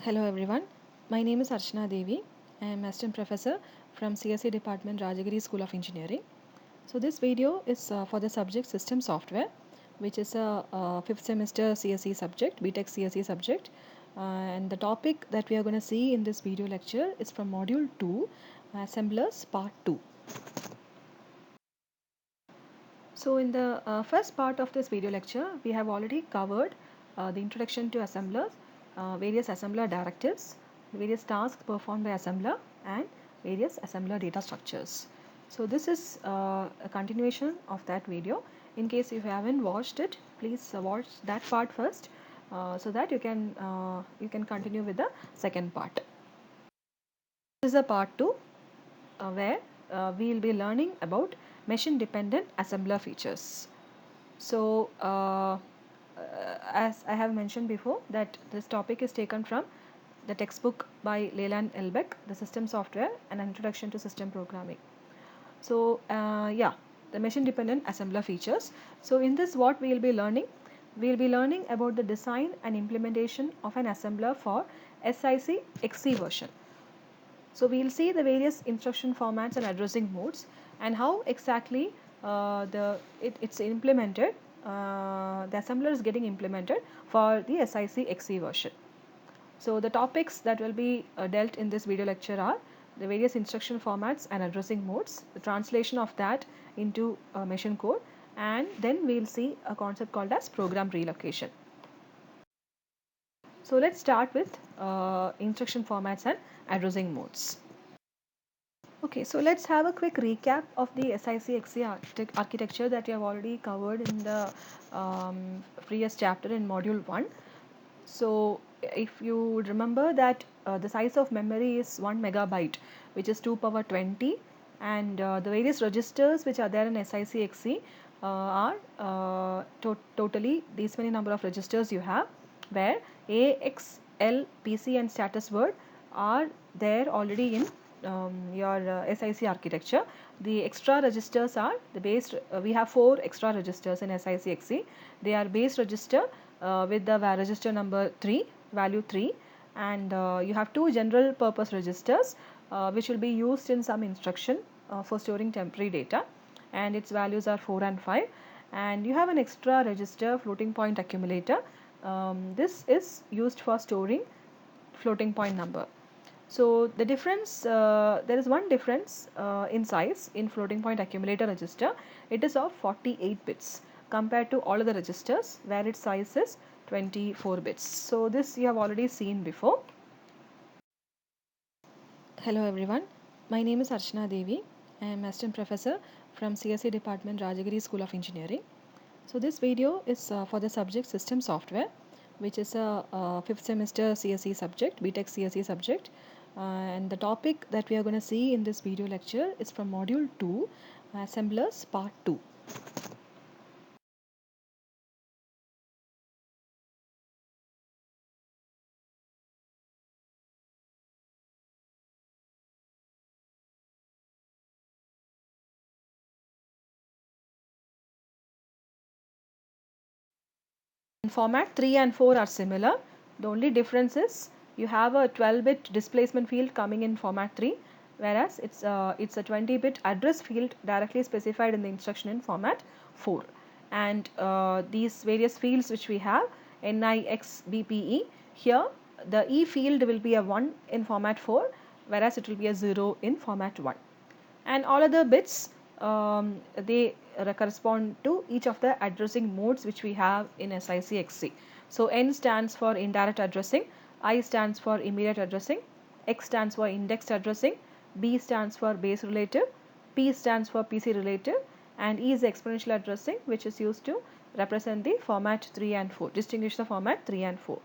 Hello everyone, my name is Archana Devi. I am Assistant Professor from CSE Department, Rajagiri School of Engineering. So this video is for the subject System Software, which is a 5th semester CSE subject, BTech CSE subject. And the topic that we are going to see in this video lecture is from Module 2, Assemblers Part 2. So in the first part of this video lecture, we have already covered the introduction to assemblers, various assembler directives, various tasks performed by assembler, and various assembler data structures. So this is a continuation of that video. In case you haven't watched it, please watch that part first, so that you can continue with the second part. This is a part 2 where we will be learning about machine dependent assembler features. So as I have mentioned before, that this topic is taken from the textbook by Leland Elbeck, the System Software, an Introduction to System Programming. So yeah, the machine dependent assembler features. So in this, what we will be learning? We will be learning about the design and implementation of an assembler for SIC XC version. So we will see the various instruction formats and addressing modes and how exactly it's implemented. The assembler is getting implemented for the SIC XC version. So the topics that will be dealt in this video lecture are the various instruction formats and addressing modes, the translation of that into machine code, and then we will see a concept called as program relocation. So let's start with instruction formats and addressing modes. Okay, so let's have a quick recap of the SIC-XC architecture that we have already covered in the previous chapter in module 1. So if you would remember that the size of memory is 1 megabyte, which is 2 power 20, and the various registers which are there in SIC-XC are totally these many number of registers you have, where A, X, L, PC and status word are there already in your SIC architecture. The extra registers are the base. We have 4 extra registers in SIC-XC. They are base register with the register number 3, value 3, and you have 2 general purpose registers which will be used in some instruction for storing temporary data, and its values are 4 and 5. And you have an extra register floating point accumulator. This is used for storing floating point number. So the difference, there is one difference in size in floating point accumulator register. It is of 48 bits compared to all other registers where its size is 24 bits. So this you have already seen before. Hello everyone, my name is Archana Devi. I am Assistant Professor from CSE Department, Rajagiri School of Engineering. So this video is for the subject System Software, which is a 5th semester CSE subject, BTech CSE subject. And the topic that we are going to see in this video lecture is from Module 2, Assemblers Part 2. In format 3 and 4 are similar. The only difference is you have a 12-bit displacement field coming in format 3, whereas it's a 20-bit address field directly specified in the instruction in format 4. And these various fields which we have, NIX, BPE, here the E field will be a 1 in format 4, whereas it will be a 0 in format 1. And all other bits they correspond to each of the addressing modes which we have in SIC-XC. So N stands for indirect addressing, I stands for immediate addressing, X stands for indexed addressing, B stands for base relative, P stands for PC relative, and E is exponential addressing, which is used to represent the format 3 and 4, distinguish the format 3 and 4.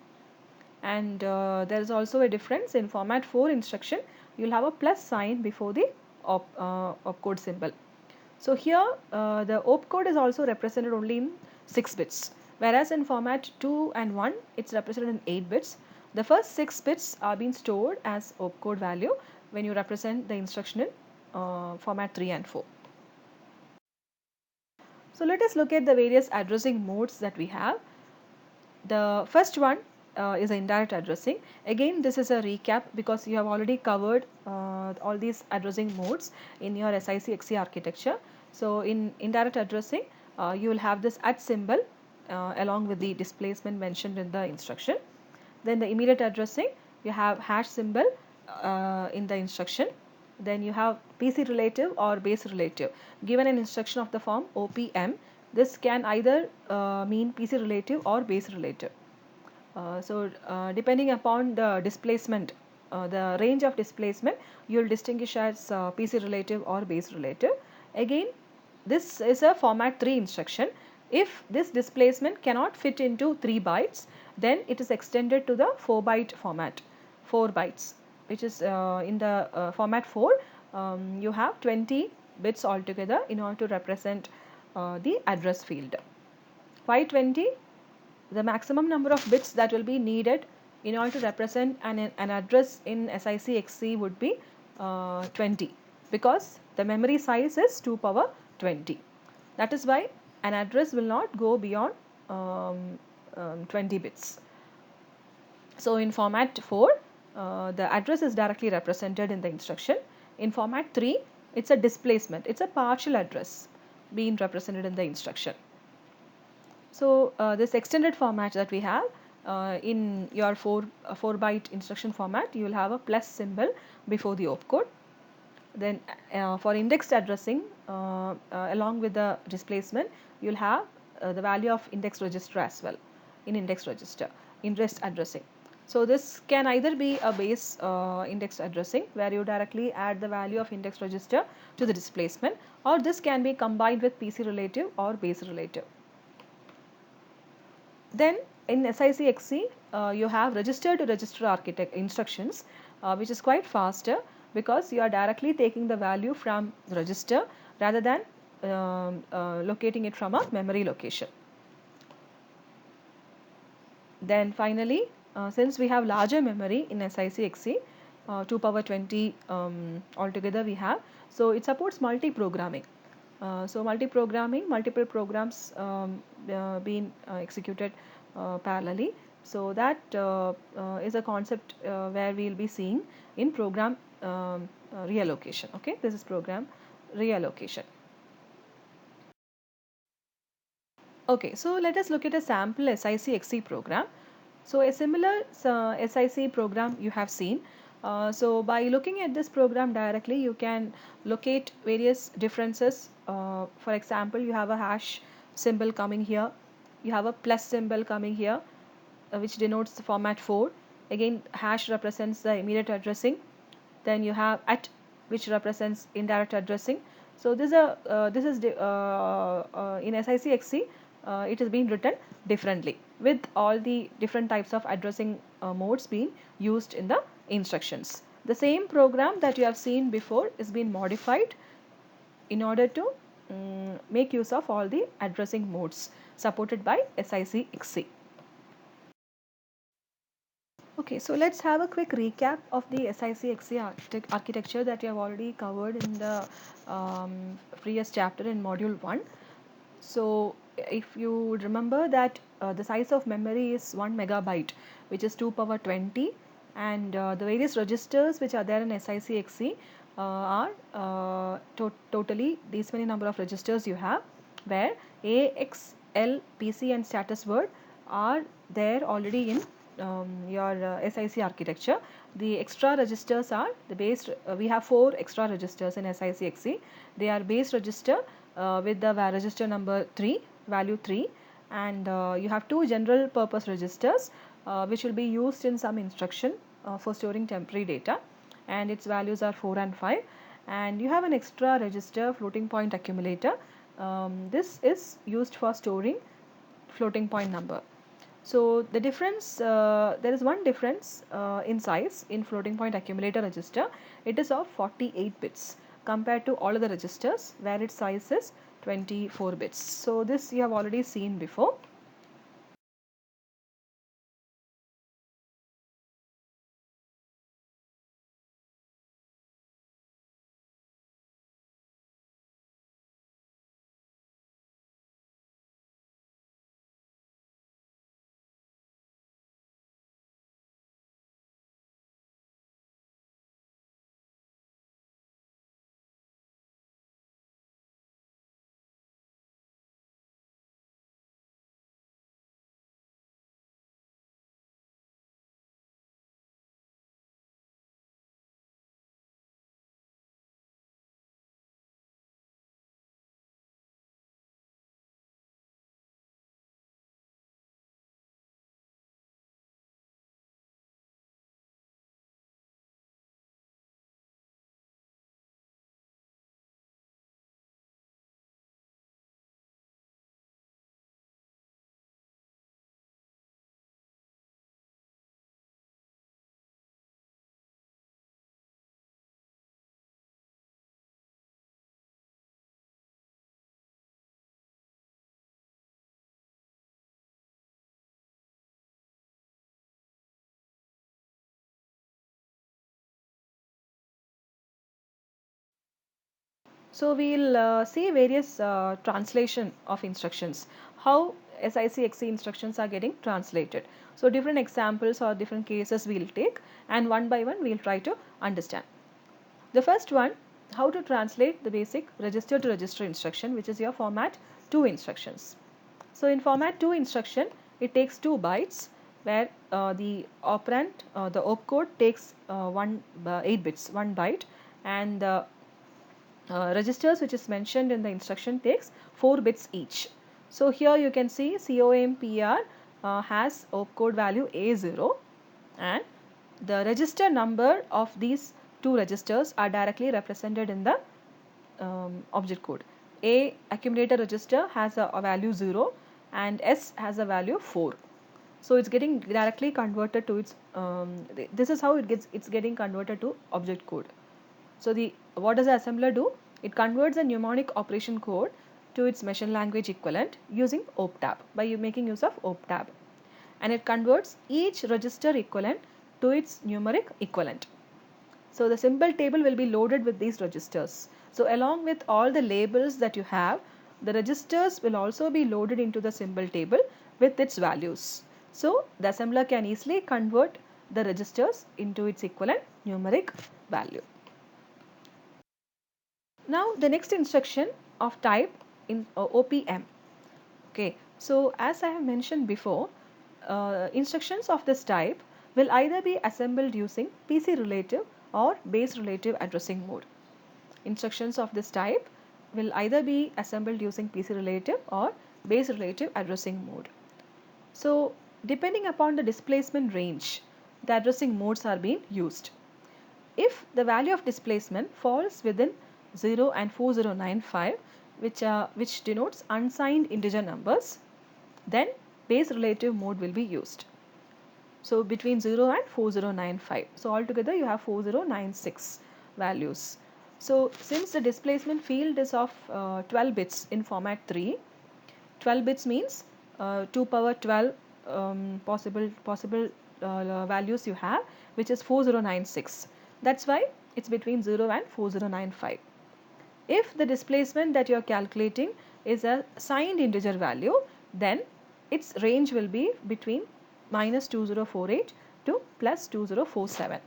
And there is also a difference in format 4 instruction. You will have a plus sign before the opcode symbol. So here the opcode is also represented only in 6 bits, whereas in format 2 and 1 it's represented in 8 bits. The first 6 bits are being stored as opcode value when you represent the instruction in format 3 and 4. So let us look at the various addressing modes that we have. The first one is indirect addressing. Again, this is a recap because you have already covered all these addressing modes in your SIC-XC architecture. So, in indirect addressing, you will have this at symbol along with the displacement mentioned in the instruction. Then the immediate addressing, you have hash symbol in the instruction. Then you have PC relative or base relative. Given an instruction of the form OPM, this can either mean PC relative or base relative. Depending upon the displacement, the range of displacement, you will distinguish as PC relative or base relative. Again, this is a format 3 instruction. If this displacement cannot fit into 3 bytes, then it is extended to the 4 byte format, 4 bytes, which is in the format 4, you have 20 bits altogether in order to represent the address field. Why 20? The maximum number of bits that will be needed in order to represent an address in SIC-XC would be 20, because the memory size is 2 power 20. That is why an address will not go beyond 20 bits. So, in format 4, the address is directly represented in the instruction. In format 3, it is a displacement, it is a partial address being represented in the instruction. So, this extended format that we have in your 4 byte instruction format, you will have a plus symbol before the opcode. Then for indexed addressing along with the displacement, you will have the value of index register as well in index register, indexed addressing. So, this can either be a base index addressing where you directly add the value of index register to the displacement, or this can be combined with PC relative or base relative. Then in SIC-XC, you have register to register architect instructions, which is quite faster because you are directly taking the value from the register rather than locating it from a memory location. Then finally, since we have larger memory in SIC-XC, 2 power 20 altogether we have, so it supports multi-programming. So, multi-programming, multiple programs being executed parallelly. So, that is a concept where we will be seeing in program reallocation. Okay, this is program reallocation. Okay, so let us look at a sample SIC-XC program. So, a similar SIC program you have seen. So, by looking at this program directly, you can locate various differences. For example, you have a hash symbol coming here, you have a plus symbol coming here, which denotes the format 4. Again, hash represents the immediate addressing. Then you have at, which represents indirect addressing. So, this is in SIC-XC, it is being written differently with all the different types of addressing modes being used in the instructions. The same program that you have seen before is being modified in order to make use of all the addressing modes supported by SIC-XC. Okay, so let's have a quick recap of the SIC-XC architecture that you have already covered in the previous chapter in module 1. So, if you would remember that the size of memory is 1 megabyte, which is 2 power 20, and the various registers which are there in SIC-XC are totally these many number of registers you have, where A, X, L, PC and status word are there already in your SIC architecture. The extra registers are the base, we have 4 extra registers in SIC-XC. They are base register with the register number 3, value 3, and you have 2 general purpose registers which will be used in some instruction for storing temporary data, and its values are 4 and 5, and you have an extra register floating point accumulator. This is used for storing floating point number. So, the difference, there is one difference in size in floating point accumulator register. It is of 48 bits compared to all other registers where its size is 24 bits. So, this you have already seen before. So we'll see various translation of instructions, how SICXC instructions are getting translated. So different examples or different cases we'll take, and one by one we'll try to understand. The first one, how to translate the basic register to register instruction, which is your format 2 instructions. So in format 2 instruction, it takes 2 bytes, where the operand, the opcode takes 8 bits, 1 byte, and the registers which is mentioned in the instruction takes 4 bits each. So here you can see COMPR has opcode value A0, and the register number of these two registers are directly represented in the object code. A accumulator register has a value 0 and S has a value 4. So it's getting directly converted to its this is how it's getting converted to object code. So the what does the assembler do? It converts a mnemonic operation code to its machine language equivalent using optab, by making use of optab, and it converts each register equivalent to its numeric equivalent. So the symbol table will be loaded with these registers. So along with all the labels that you have, the registers will also be loaded into the symbol table with its values. So the assembler can easily convert the registers into its equivalent numeric value. Now the next instruction of type in OPM. Okay, so as I have mentioned before, instructions of this type will either be assembled using PC relative or base relative addressing mode. Instructions of this type will either be assembled using PC relative or base relative addressing mode. So depending upon the displacement range, the addressing modes are being used. If the value of displacement falls within 0 and 4095, which denotes unsigned integer numbers, then base relative mode will be used. So between 0 and 4095. So altogether you have 4096 values. So since the displacement field is of 12 bits in format 3, 12 bits means 2 power 12 possible values you have, which is 4096. That's why it's between 0 and 4095. If the displacement that you are calculating is a signed integer value, then its range will be between minus 2048 to plus 2047,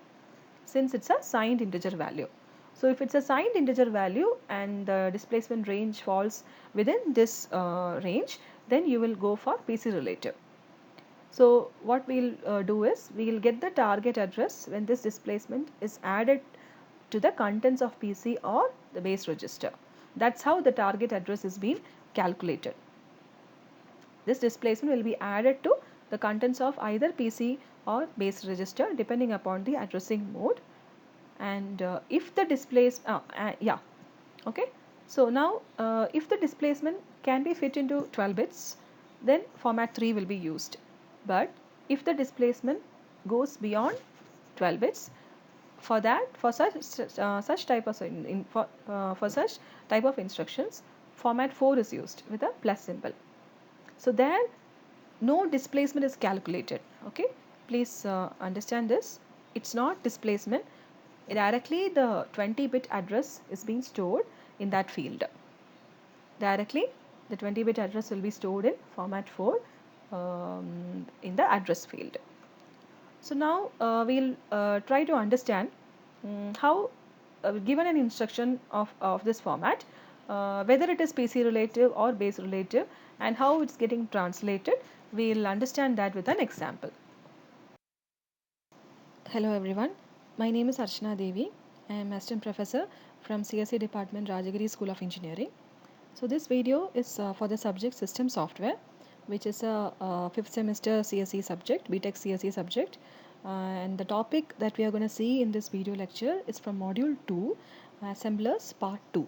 since it's a signed integer value. So if it's a signed integer value and the displacement range falls within this range, then you will go for PC relative. So what we'll do is we will get the target address when this displacement is added to the contents of PC or the base register. That's how the target address is being calculated. This displacement will be added to the contents of either PC or base register depending upon the addressing mode. And if the okay. So now if the displacement can be fit into 12 bits, then format 3 will be used. But if the displacement goes beyond 12 bits, for such type of instructions, format 4 is used with a plus symbol. So there no displacement is calculated. Okay, please understand this. It's not displacement. Directly the 20-bit address is being stored in that field. Directly the 20-bit address will be stored in format 4 in the address field. So now we'll try to understand how given an instruction of this format, whether it is PC relative or base relative, and how it's getting translated. We'll understand that with an example. Hello everyone, my name is Archana Devi. I am assistant professor from CSE department, Rajagiri School of Engineering. So this video is for the subject system software, which is a 5th semester CSE subject, BTech CSE subject. And the topic that we are going to see in this video lecture is from module 2, assemblers part 2.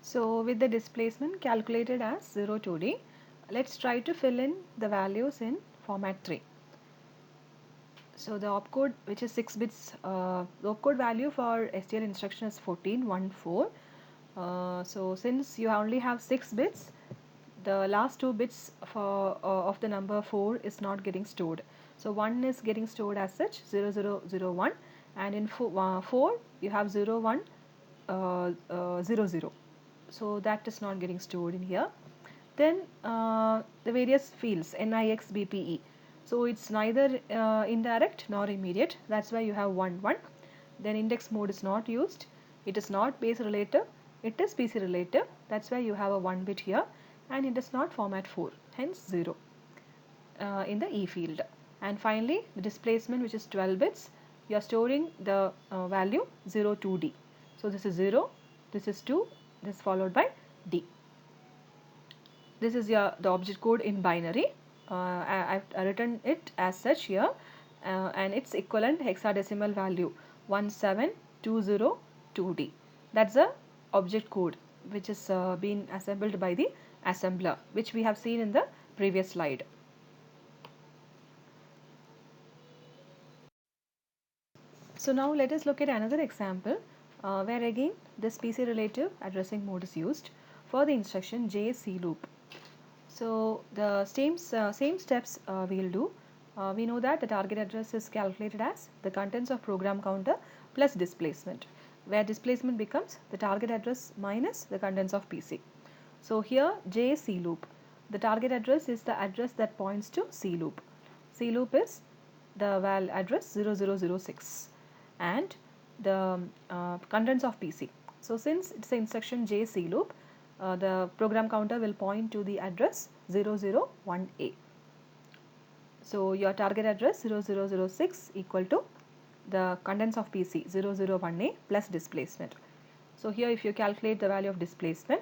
So with the displacement calculated as 0 2D, let's try to fill in the values in format 3. So the opcode, which is 6 bits, the opcode value for STL instruction is 1414. So since you only have 6 bits, the last 2 bits of the number 4 is not getting stored. So 1 is getting stored as such 0001, and in 4 you have 0100. So that is not getting stored in here. Then the various fields NIX BPE. So it's neither indirect nor immediate. That's why you have 1 1. Then index mode is not used. It is not base relative. It is PC relative. That's why you have a 1 bit here, and it is not format 4. Hence 0 in the E field. And finally, the displacement, which is 12 bits, you are storing the value 0 2D. So this is 0, this is 2, this is followed by D. This is the object code in binary. I've written it as such here, and its equivalent hexadecimal value 17202D. That's the object code which is being assembled by the assembler, which we have seen in the previous slide. So now let us look at another example where again this PC relative addressing mode is used for the instruction JC loop. So the same steps we'll do. We know that the target address is calculated as the contents of program counter plus displacement, where displacement becomes the target address minus the contents of PC. So here JC loop, the target address is the address that points to C loop. C loop is the val address 0006 and the contents of PC. So since it's the instruction JC loop, the program counter will point to the address 001A. So your target address 0006 equal to the contents of PC 001A plus displacement. So here if you calculate the value of displacement,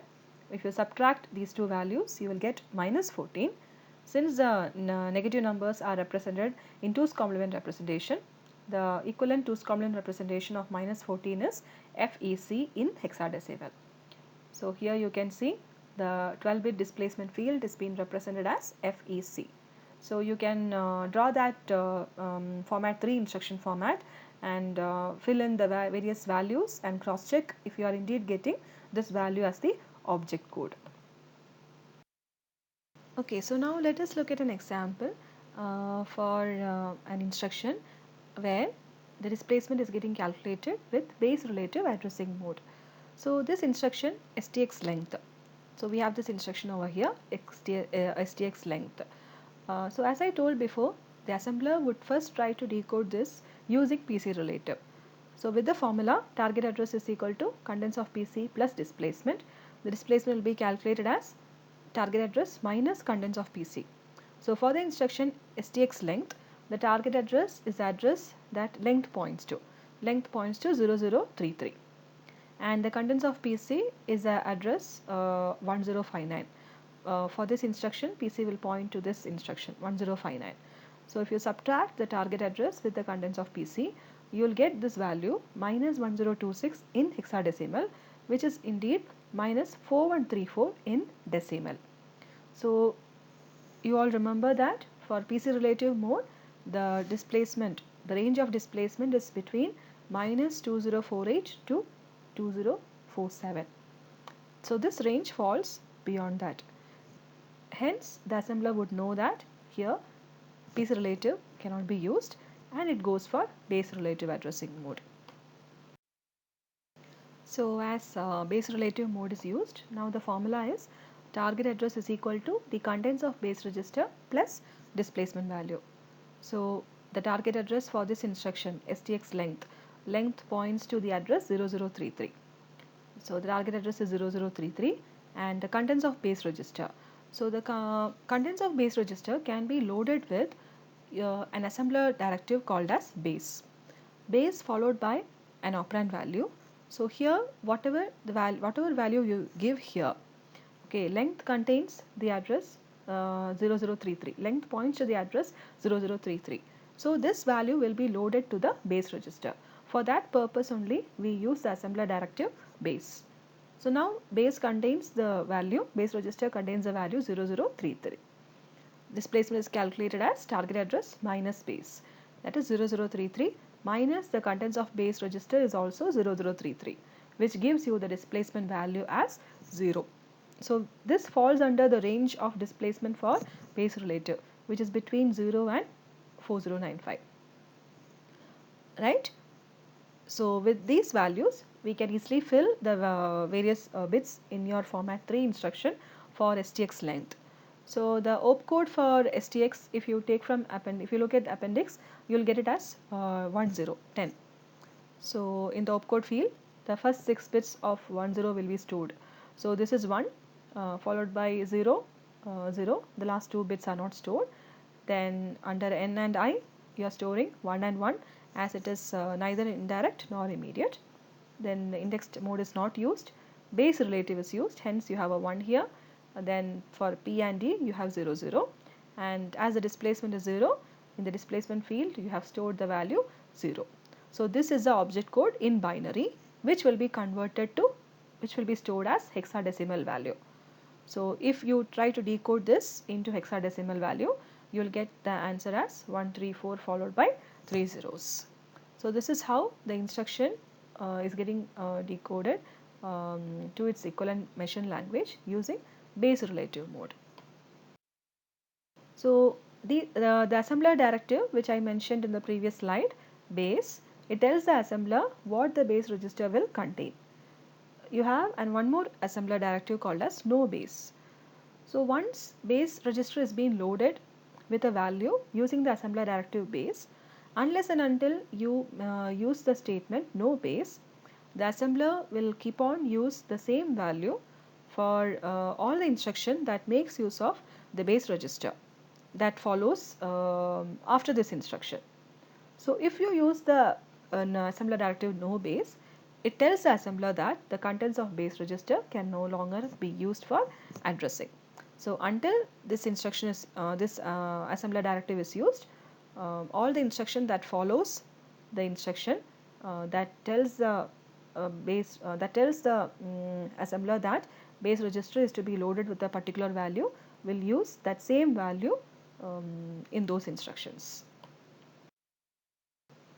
if you subtract these two values, you will get minus 14. Since the negative numbers are represented in 2's complement representation, the equivalent 2's complement representation of minus 14 is FEC in hexadecimal. So here you can see the 12-bit displacement field is being represented as FEC. So you can draw that format 3 instruction format and fill in the various values and cross check if you are indeed getting this value as the object code. Okay, so now let us look at an example for an instruction where the displacement is getting calculated with base relative addressing mode. So this instruction STX length. So we have this instruction over here STX length. So as I told before, the assembler would first try to decode this using PC relative. So with the formula target address is equal to contents of PC plus displacement. The displacement will be calculated as target address minus contents of PC. So for the instruction STX length, the target address is the address that length points to. Length points to 0033. And the contents of PC is the address 1059. For this instruction, PC will point to this instruction 1059. So if you subtract the target address with the contents of PC, you will get this value minus 1026 in hexadecimal, which is indeed minus 4134 in decimal. So you all remember that for PC relative mode, the displacement, the range of displacement is between minus 2048 to 2047. So this range falls beyond that. Hence the assembler would know that here PC relative cannot be used and it goes for base relative addressing mode. So as base relative mode is used, now the formula is target address is equal to the contents of base register plus displacement value. So the target address for this instruction STX length points to the address 0033. So the target address is 0033 and the contents of base register. So the contents of base register can be loaded with an assembler directive called as base. Base followed by an operand value. So here whatever value you give here, okay, length contains the address 0033. Length points to the address 0033. So this value will be loaded to the base register. For that purpose only we use the assembler directive base. So now base register contains the value 0033. Displacement is calculated as target address minus base, that is 0033 minus the contents of base register is also 0033, which gives you the displacement value as 0. So this falls under the range of displacement for base relative, which is between 0 and 4095, right? So with these values we can easily fill the various bits in your format 3 instruction for STX length. So the opcode for STX, if you take from if you look at the appendix, you will get it as 10. So in the opcode field, the first 6 bits of 10 will be stored. So this is 1 followed by 0, 0. The last 2 bits are not stored. Then under N and I, you are storing 1 and 1 as it is neither indirect nor immediate. Then the indexed mode is not used. Base relative is used, hence you have a 1 here. Then for P and D you have 0, 0. And as the displacement is 0, in the displacement field you have stored the value 0. So this is the object code in binary, which will be stored as hexadecimal value. So if you try to decode this into hexadecimal value, you will get the answer as 134 followed by 3 zeros. So this is how the instruction is getting decoded to its equivalent machine language using base relative mode. So the assembler directive, which I mentioned in the previous slide, base, it tells the assembler what the base register will contain. You have and one more assembler directive called as no base. So once base register is being loaded with a value using the assembler directive base, unless and until you use the statement no base, the assembler will keep on use the same value for all the instruction that makes use of the base register that follows after this instruction. So if you use the assembler directive no base, it tells the assembler that the contents of base register can no longer be used for addressing. So until this instruction is assembler directive is used, all the instruction that follows the instruction that tells the assembler that base register is to be loaded with a particular value will use that same value in those instructions.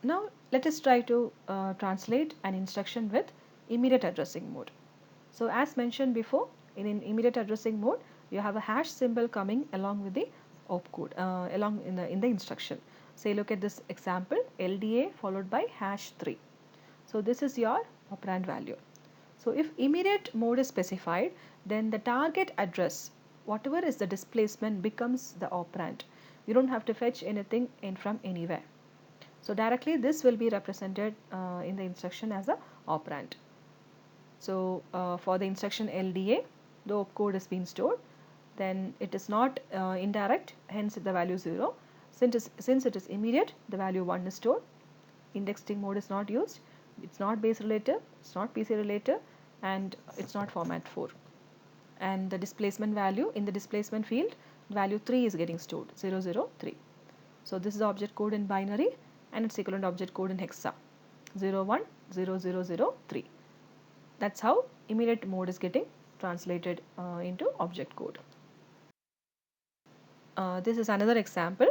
Now let us try to translate an instruction with immediate addressing mode. So as mentioned before, in immediate addressing mode, you have a hash symbol coming along with the opcode along in the instruction. Say look at this example, LDA followed by #3. So this is your operand value. So if immediate mode is specified, then the target address, whatever is the displacement, becomes the operand. You don't have to fetch anything in from anywhere. So directly this will be represented in the instruction as a operand. So for the instruction LDA, the opcode is being stored, then it is not indirect, hence the value 0. Since it is immediate, the value 1 is stored. Indexing mode is not used, it's not base relative, it's not PC relative, and it's not format 4. And the displacement value in the displacement field, value 3 is getting stored, 003. So this is the object code in binary and its equivalent object code in hexa, 010003. That's how immediate mode is getting translated into object code. This is another example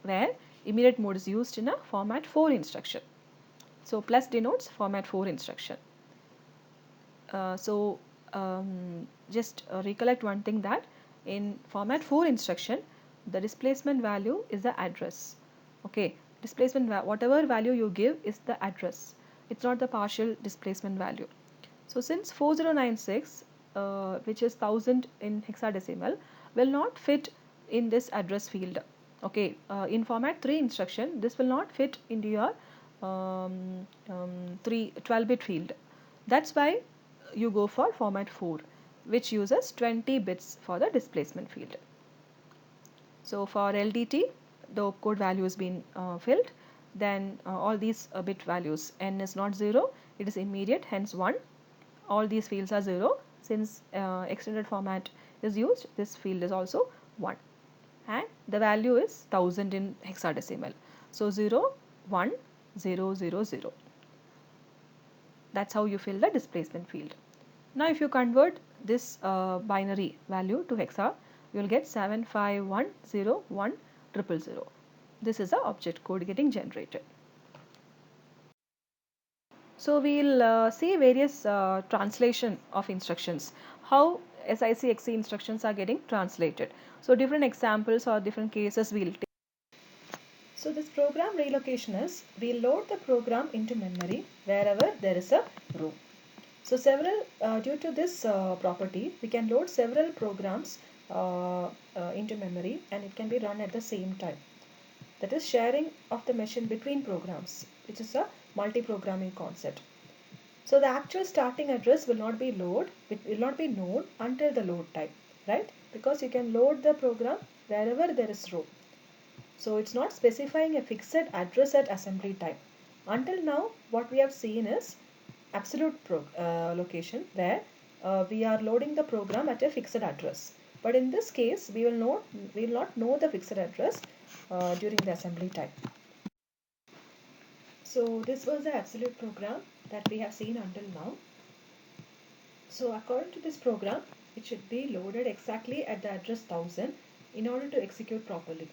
where immediate mode is used in a format 4 instruction. So plus denotes format 4 instruction. Just recollect one thing, that in format 4 instruction, the displacement value is the address. Okay, whatever value you give is the address, it's not the partial displacement value. So since 4096 which is 1000 in hexadecimal will not fit in this address field. Okay, in format 3 instruction this will not fit into your 12-bit field. That's why you go for format 4, which uses 20 bits for the displacement field. So for LDT, the opcode value has been filled. Then all these bit values, n is not 0, it is immediate, hence 1. All these fields are 0. Since extended format is used, this field is also 1. And the value is 1000 in hexadecimal. So 0, 1, 0, 0, 0. That's how you fill the displacement field. Now if you convert this binary value to hexa, you will get 7510100. This is the object code getting generated. So we will see various translation of instructions, how SICXC instructions are getting translated. So different examples or different cases we will take. So this program relocation is, we load the program into memory wherever there is a room. So due to this property, we can load several programs into memory, and it can be run at the same time. That is sharing of the machine between programs, which is a multi-programming concept. So the actual starting address will not be it will not be known until the load time, right? Because you can load the program wherever there is room. So it's not specifying a fixed address at assembly time. Until now, what we have seen is absolute location, where we are loading the program at a fixed address. But in this case, we will not know the fixed address during the assembly time. So this was the absolute program that we have seen until now. So according to this program, it should be loaded exactly at the address 1000 in order to execute properly.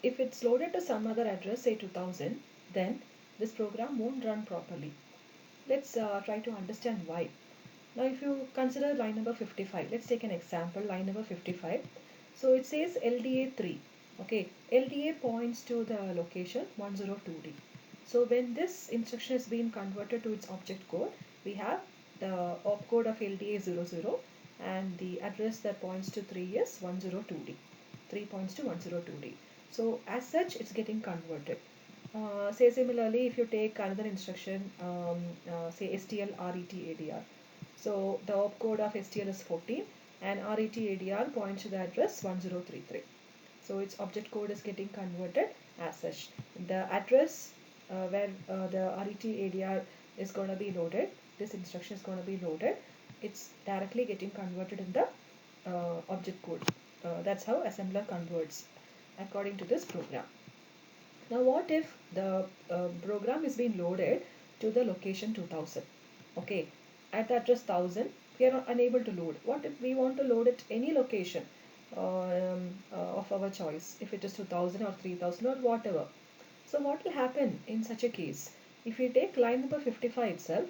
If it's loaded to some other address, say 2000, then this program won't run properly. Let's try to understand why. Now if you consider line number 55, let's take an example, line number 55. So it says LDA 3. Okay, LDA points to the location 102D. So when this instruction is being converted to its object code, we have the opcode of LDA 00, and the address that points to 3 is 102D. 3 points to 102D. So as such, it's getting converted. Say similarly, if you take another instruction, say STL RET ADR. So the opcode of STL is 14, and RET ADR points to the address 1033. So its object code is getting converted as such. The address where the RET ADR is going to be loaded, this instruction is going to be loaded, it's directly getting converted in the object code. That's how assembler converts according to this program. Now what if the program is being loaded to the location 2000? Okay, at the address 1000 we are unable to load. What if we want to load it any location of our choice, if it is 2000 or 3000 or whatever? So what will happen in such a case? If we take line number 55 itself,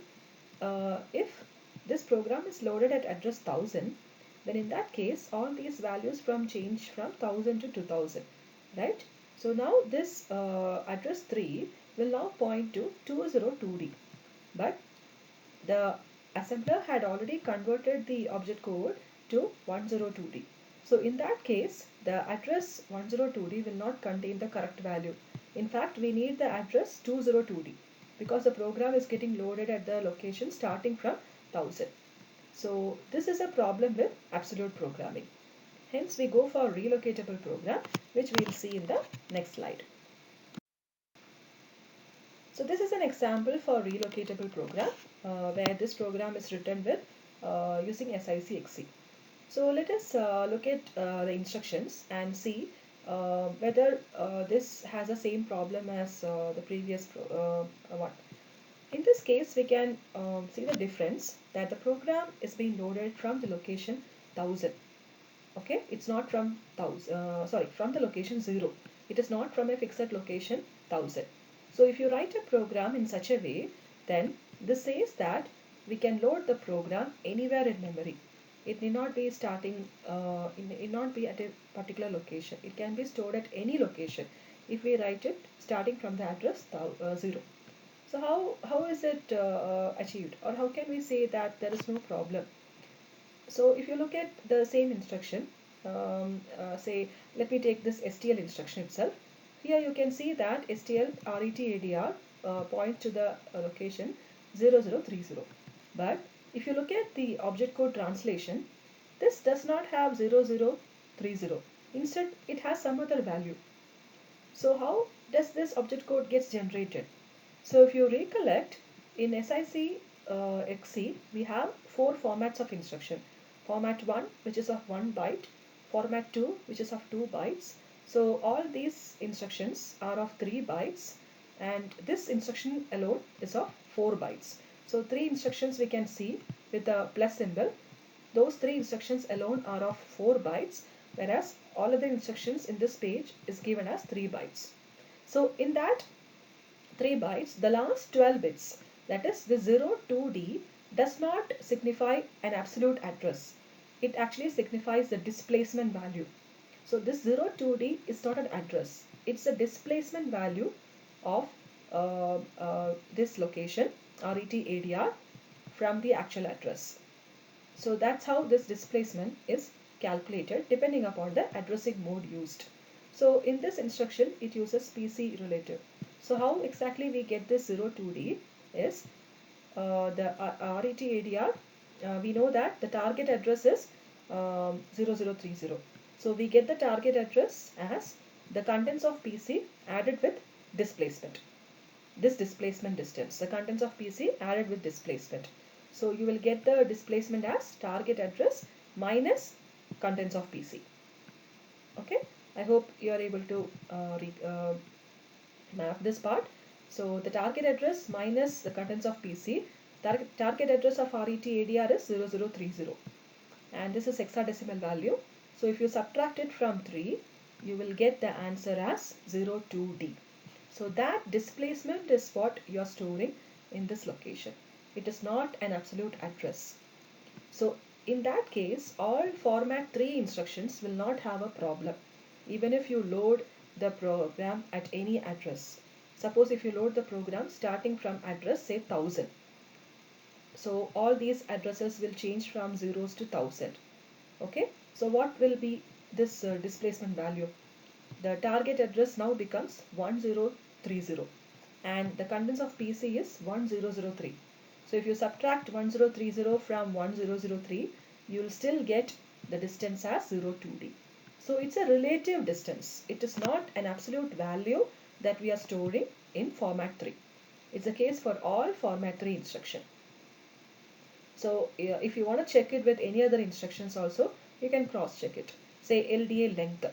if this program is loaded at address 1000, then in that case all these values change from 1000 to 2000, right? So now this address 3 will now point to 202D, but the assembler had already converted the object code to 102D. So in that case, the address 102D will not contain the correct value. In fact, we need the address 202D, because the program is getting loaded at the location starting from 1000. So this is a problem with absolute programming. Hence we go for relocatable program, which we will see in the next slide. So this is an example for relocatable program where this program is written with using SICXC. So let us look at the instructions and see whether this has the same problem as the previous one. In this case, we can see the difference that the program is being loaded from the location 1000. Okay, it's not from 1000, from the location 0. It is not from a fixed location 1000. So if you write a program in such a way, then this says that we can load the program anywhere in memory. It need not be it need not be at a particular location. It can be stored at any location if we write it starting from the address 0. So how is it achieved, or how can we say that there is no problem? So if you look at the same instruction, say let me take this STL instruction itself. Here you can see that STL RET points to the location 0030. But if you look at the object code translation, this does not have 0030. Instead, it has some other value. So how does this object code gets generated? So if you recollect, in SIC XC, we have 4 formats of instruction. Format 1, which is of 1 byte. Format 2, which is of 2 bytes. So all these instructions are of 3 bytes, and this instruction alone is of 4 bytes. So 3 instructions we can see with a plus symbol, those three instructions alone are of 4 bytes, whereas all other instructions in this page is given as 3 bytes. So in that 3 bytes, the last 12 bits, that is the 0 to D, does not signify an absolute address. It actually signifies the displacement value. So this 0 to D is not an address. It's a displacement value of this location, RET ADR, from the actual address. So that's how this displacement is calculated depending upon the addressing mode used. So in this instruction, it uses PC relative. So how exactly we get this 0 to D is the RET ADR. We know that the target address is 0030. So we get the target address as the contents of PC added with displacement. This displacement distance, the contents of PC added with displacement. So you will get the displacement as target address minus contents of PC. Okay, I hope you are able to map this part. So the target address minus the contents of PC, target address of RET ADR is 0030, and this is hexadecimal value. So if you subtract it from 3, you will get the answer as 02D. So that displacement is what you are storing in this location. It is not an absolute address. So in that case, all format 3 instructions will not have a problem, even if you load the program at any address. Suppose if you load the program starting from address say 1000. So all these addresses will change from zeros to 1000. Okay, so what will be this displacement value? The target address now becomes 1030 and the contents of PC is 1003. So if you subtract 1030 from 1003, you will still get the distance as 02D. So it's a relative distance. It is not an absolute value that we are storing in format 3. It's a case for all format 3 instruction. So if you want to check it with any other instructions also, you can cross check it. Say LDA length.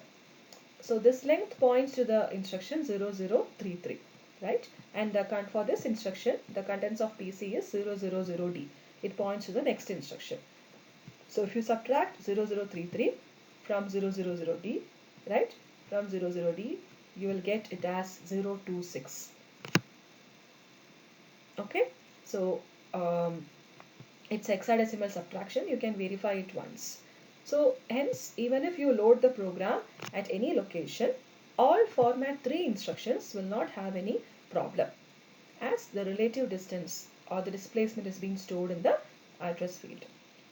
So this length points to the instruction 0033, right? And for this instruction, the contents of PC is 000D. It points to the next instruction. So if you subtract 0033 from 000D, right? From 00D, you will get it as 026. Okay? So it's hexadecimal subtraction. You can verify it once. So hence, even if you load the program at any location, all format 3 instructions will not have any problem, as the relative distance or the displacement is being stored in the address field.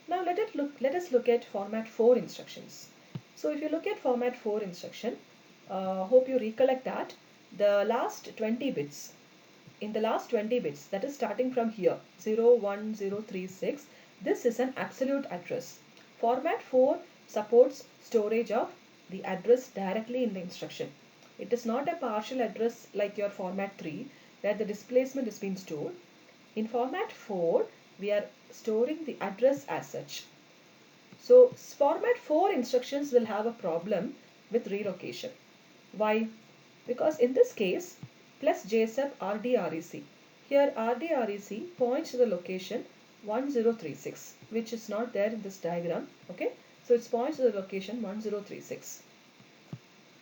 Now let us look at format 4 instructions. So if you look at format 4 instruction, hope you recollect that the last 20 bits, in the last 20 bits, that is starting from here 01036, this is an absolute address. Format 4 supports storage of the address directly in the instruction. It is not a partial address like your format 3 where the displacement is being stored. In format 4, we are storing the address as such. So format 4 instructions will have a problem with relocation. Why? Because in this case, plus JSUB RDREC. Here RDREC points to the location 1036, which is not there in this diagram. Okay, so it points to the location 1036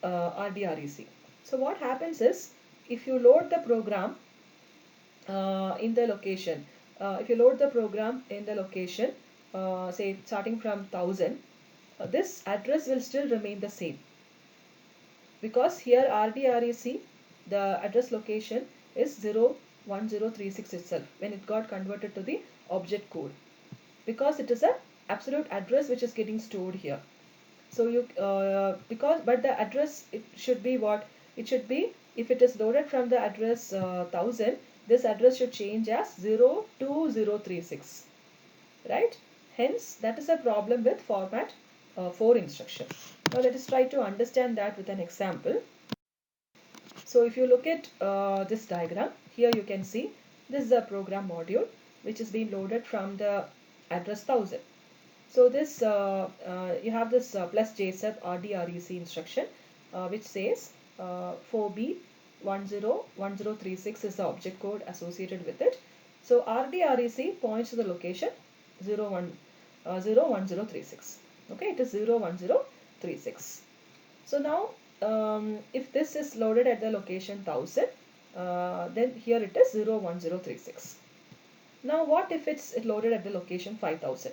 RDREC. So what happens is, if you load the program in the location, say starting from 1000, this address will still remain the same, because here RDREC, the address location is 01036 itself when it got converted to the object code, because it is a absolute address which is getting stored here. So you but the address, it should be what it should be. If it is loaded from the address 1000, this address should change as 02036, right? Hence that is a problem with format 4 instruction. Now let us try to understand that with an example. So if you look at this diagram, here you can see this is a program module which is being loaded from the address 1000. So this you have this plus JSUB RDREC instruction which says 4B101036 is the object code associated with it. So RDREC points to the location 01036. Okay, it is 01036. So now if this is loaded at the location 1000, then here it is 01036. Now what if it's loaded at the location 5000?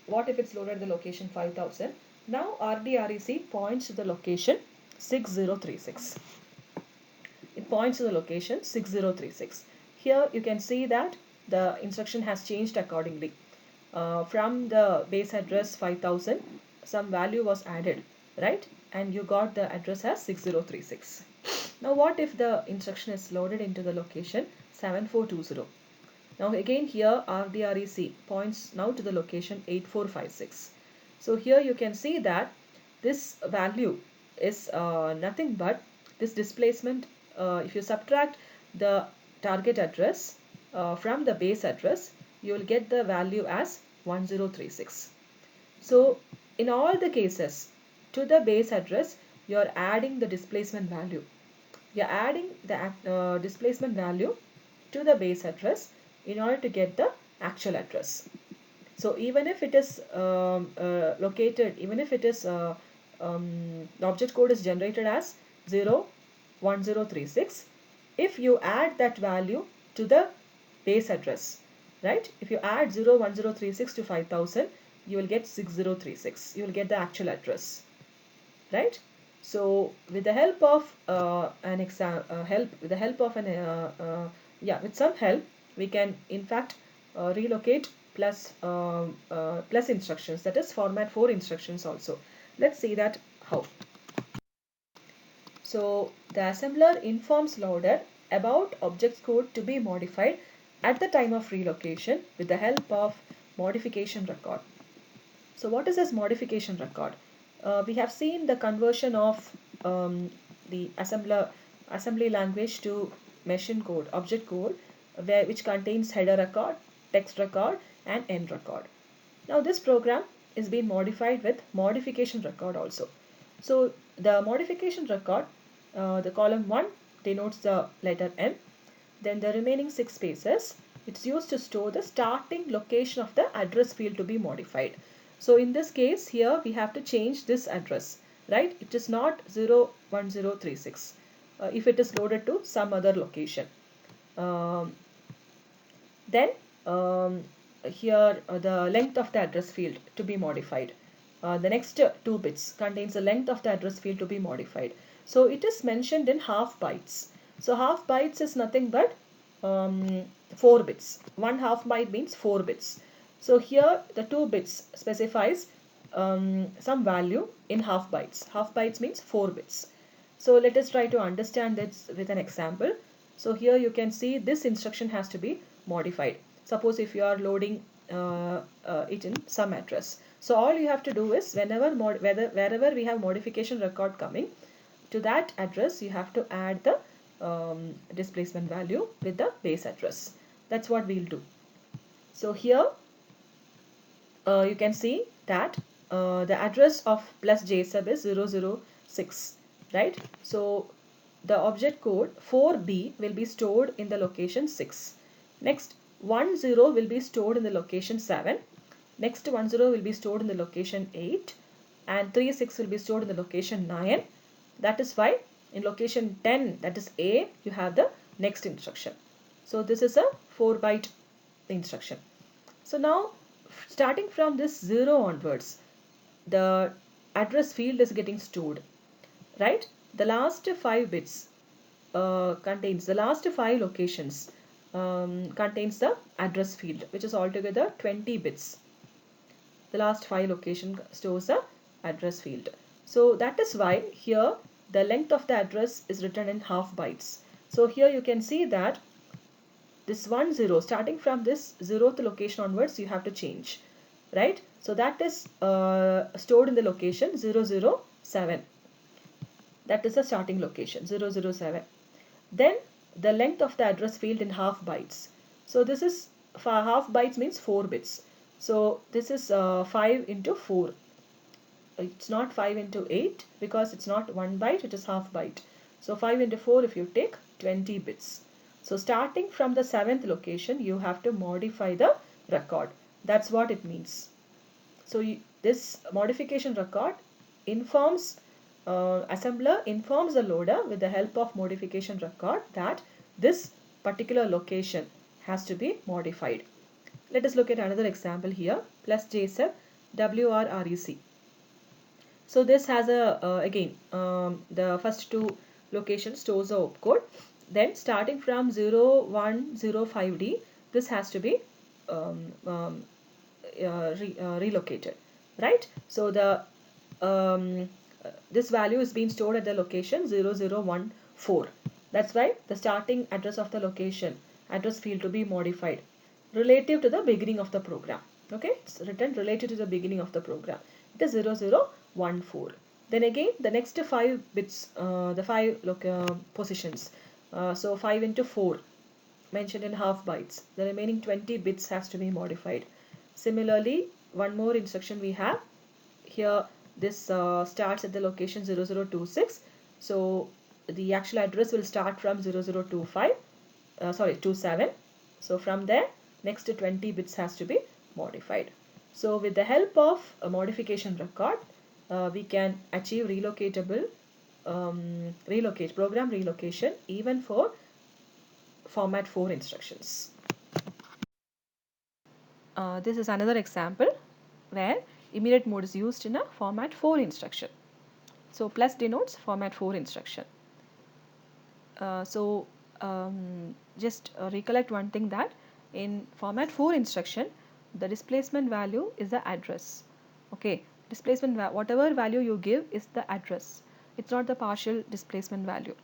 What if it's loaded at the location 5000? Now RDREC points to the location 6036. It points to the location 6036. Here you can see that the instruction has changed accordingly. From the base address 5000, some value was added, right? And you got the address as 6036. Now what if the instruction is loaded into the location 7420? Now again here RDREC points now to the location 8456. So here you can see that this value is nothing but this displacement. If you subtract the target address from the base address, you will get the value as 1036. So in all the cases, to the base address you are adding the displacement value. You are adding the displacement value to the base address in order to get the actual address. So even if it is located, even if it is the object code is generated as 01036, if you add that value to the base address, right? If you add 01036 to 5000, you will get 6036. You will get the actual address, right? So with the help of an exam, with the help of an with some help, we can in fact relocate plus plus instructions, that is format 4 instructions also. Let's see that how. So the assembler informs loader about object code to be modified at the time of relocation with the help of modification record. So what is this modification record? We have seen the conversion of the assembly language to machine code, object code, which contains header record, text record, and end record. Now this program is being modified with modification record also. So the modification record, the column 1 denotes the letter M. Then the remaining 6 spaces, it's used to store the starting location of the address field to be modified. So in this case here we have to change this address, right? It is not 01036 if it is loaded to some other location. Then here the length of the address field to be modified. The next 2 bits contains the length of the address field to be modified. So it is mentioned in half bytes. So half bytes is nothing but 4 bits. 1/2 byte means 4 bits. So here the 2 bits specifies some value in half bytes. Half bytes means 4 bits. So let us try to understand this with an example. So here you can see this instruction has to be modified. Suppose if you are loading it in some address. So all you have to do is wherever we have modification record coming, to that address you have to add the displacement value with the base address. That's what we'll do. So here you can see that the address of plus jsub is 006, right? So the object code 4b will be stored in the location 6. Next 10 will be stored in the location 7. Next 10 will be stored in the location 8, and 36 will be stored in the location 9. That is why in location 10, that is A, you have the next instruction. So this is a 4 byte instruction. So now starting from this 0 onwards, the address field is getting stored, right? The last 5 bits contains the last 5 locations contains the address field, which is altogether 20 bits. The last 5 location stores the address field. So that is why here the length of the address is written in half bytes. So here you can see that this 10 starting from this 0th location onwards you have to change, right? So that is stored in the location 007. That is the starting location 007. Then the length of the address field in half bytes. So this is half bytes means 4 bits. So this is 5 into 4. It's not 5 into 8 because it's not 1 byte, it is half byte. So 5 into 4, if you take 20 bits. So starting from the 7th location, you have to modify the record. That's what it means. So this modification record informs assembler informs the loader with the help of modification record that this particular location has to be modified. Let us look at another example here. Plus JSF WRREC. So this has a again the first two locations stores the opcode. Then starting from 0105D, this has to be um, um, relocated, right? So the this value is being stored at the location 0014. That's why the starting address of the location address field to be modified relative to the beginning of the program. Okay, it's written related to the beginning of the program. It is 0014. Then again the next 5 bits, the 5 positions. So 5 into 4 mentioned in half bytes. The remaining 20 bits has to be modified. Similarly, one more instruction we have here. This starts at the location 0026. So the actual address will start from 0025. Sorry, 27. So from there, next 20 bits has to be modified. So with the help of a modification record, we can achieve relocatable program relocation even for format 4 instructions. This is another example where immediate mode is used in a format 4 instruction. So plus denotes format 4 instruction. Just recollect one thing, that in format 4 instruction the displacement value is the address. Okay, displacement whatever value you give is the address. It's not the partial displacement value.